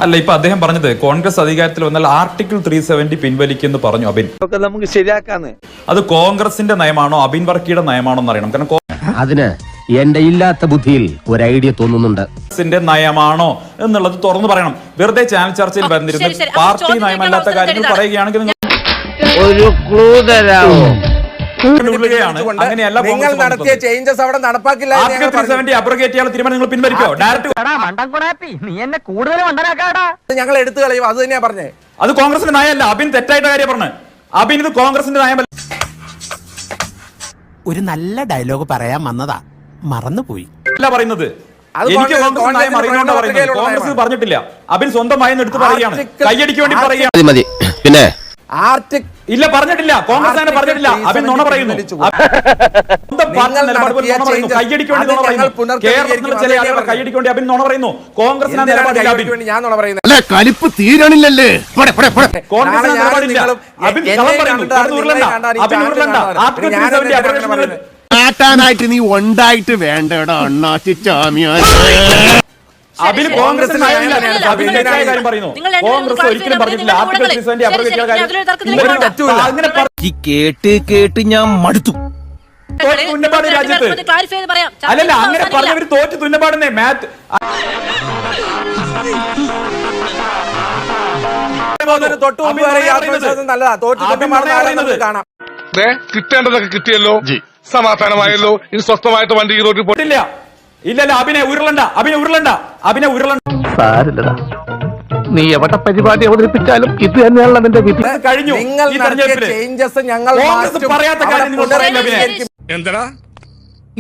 അല്ല, ഇപ്പൊ അദ്ദേഹം പറഞ്ഞത് കോൺഗ്രസ് അധികാരത്തിൽ വന്നാൽ ആർട്ടിക്കിൾ 370 പിൻവലിക്കുമെന്ന് പറഞ്ഞു അബിൻ. നമുക്ക് ശരിയാക്കാന്ന്. അത് കോൺഗ്രസിന്റെ നയമാണോ അബിൻ വർക്കിയുടെ നയമാണോ എന്ന് അറിയണം. കാരണം അതിന് എന്റെ ഇല്ലാത്ത ബുദ്ധിയിൽ ഒരു ഐഡിയ തോന്നുന്നുണ്ട്. കോൺഗ്രസിന്റെ നയമാണോ എന്നുള്ളത് തുറന്നു പറയണം. വെറുതെ ചാനൽ ചർച്ചയിൽ വന്നിരുന്ന് പാർട്ടി നയമല്ലാത്ത കാര്യങ്ങൾ പറയുകയാണെങ്കിൽ ഒരു ക്ലൂ തരാമോ? അങ്ങനെയല്ല, നിങ്ങൾ നടത്തിയ ചേഞ്ചസ് അവിടെ നടപ്പാക്കില്ല. തീരുമാനം പിൻവലിക്കോ? ഞങ്ങൾ എടുത്തു കളയും. അത് തന്നെയാ പറഞ്ഞേ. അത് കോൺഗ്രസിന്റെ നയമല്ല. അബിൻ തെറ്റായിട്ട് കാര്യം പറഞ്ഞു. അബിൻ ഇത് കോൺഗ്രസിന്റെ നയമല്ല. ഒരു നല്ല ഡയലോഗ് പറയാൻ വന്നതാ, മറന്നുപോയി. അല്ല പറയുന്നത്, എനിക്ക് കോൺഗ്രസ് നയം അറിയുന്നോണ്ടാ പറയുന്നത്. കോൺഗ്രസ് പറഞ്ഞിട്ടില്ല. അബിൻ സ്വന്തമായി എടുത്ത് പറയുകയാണ്, കയ്യടിക്ക് വേണ്ടി പറയുകയാണ്. മതി. പിന്നെ ഇല്ല, പറഞ്ഞിട്ടില്ല. കോൺഗ്രസ് അങ്ങനെ പറഞ്ഞിട്ടില്ല. അബിൻ നുണ പറയുന്നു. കയ്യടിക്ക് വേണ്ടി നുണ പറയുന്നു. കേരളത്തിലെ ചില ആളുകൾ കയ്യടിക്ക് വേണ്ടി അബിൻ നുണ പറയുന്നു. കോൺഗ്രസിന് നിലപാടില്ല. കലിപ്പ് തീരണില്ലല്ലേ? കോൺഗ്രസിന് നിലപാടില്ല. അബിൻ കള്ളം പറയുന്നു. അബിൻ ഉരുളണ്ട. ആർട്ടിക്കിൾ 370 അബ്രോഗേഷൻ ആട്ടാനായിട്ട് നീ ഉണ്ടായിട്ട് വേണ്ടടാ അണ്ണാച്ചി ചാമിയാൻ. അബിന് കോൺഗ്രസ് കോൺഗ്രസ് ഒരിക്കലും പറഞ്ഞിട്ടില്ല ആർട്ടിക്കിൾ 370 അബ്രോഗേറ്റ് കേട്ട് ഞാൻ മടുത്തു. രാജ്യത്ത് അല്ലല്ല, അങ്ങനെ പറഞ്ഞവര് തോറ്റ് തുന്നപാടുന്നേ. മാത്ത് കിട്ടേണ്ടതൊക്കെ കിട്ടിയല്ലോ, സമാധാനമായല്ലോ. ഇനി സ്വസ്ഥമായിട്ട് വണ്ടി ഈ റോഡിൽ പോയിട്ടില്ല. ഇല്ലല്ല, അബിനെ ഉരുളണ്ട. സാരില്ലടാ, നീ എവിടെ പരിപാടി അവതരിപ്പിച്ചാലും ഇത് തന്നെയാണല്ലോ നിന്റെ വിധി. കഴിഞ്ഞു. പറയാത്ത കാര്യം നിങ്ങൾ പറയില്ല. അബിനെ എന്താടാ,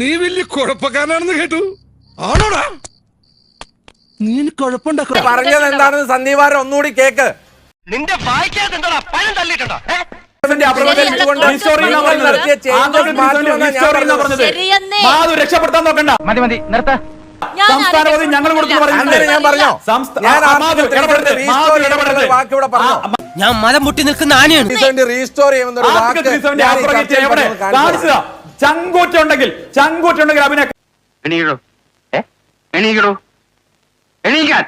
നീ വലിയ കുഴപ്പക്കാരനാണെന്ന് കേട്ടു. ആണോടാ? നീ കുഴപ്പമുണ്ടാക്കുക. പറഞ്ഞത് എന്താണെന്ന് സന്ദീപാരൻ ഒന്നുകൂടി കേക്ക്. നിന്റെ വായിക്കാതെ എന്താടാ പഴം തള്ളിയിട്ടുണ്ടോ? രക്ഷപ്പെടുത്താൻ നോക്കണ്ട. മതി നിർത്ത. സംസ്ഥാനപതി ഞങ്ങൾ ഞാൻ മലം പൊട്ടി നിൽക്കുന്ന ആനയാണ്. ചങ്കൂറ്റുണ്ടെങ്കിൽ അഭിനയ എണീക്കടോ എണീക്കാൻ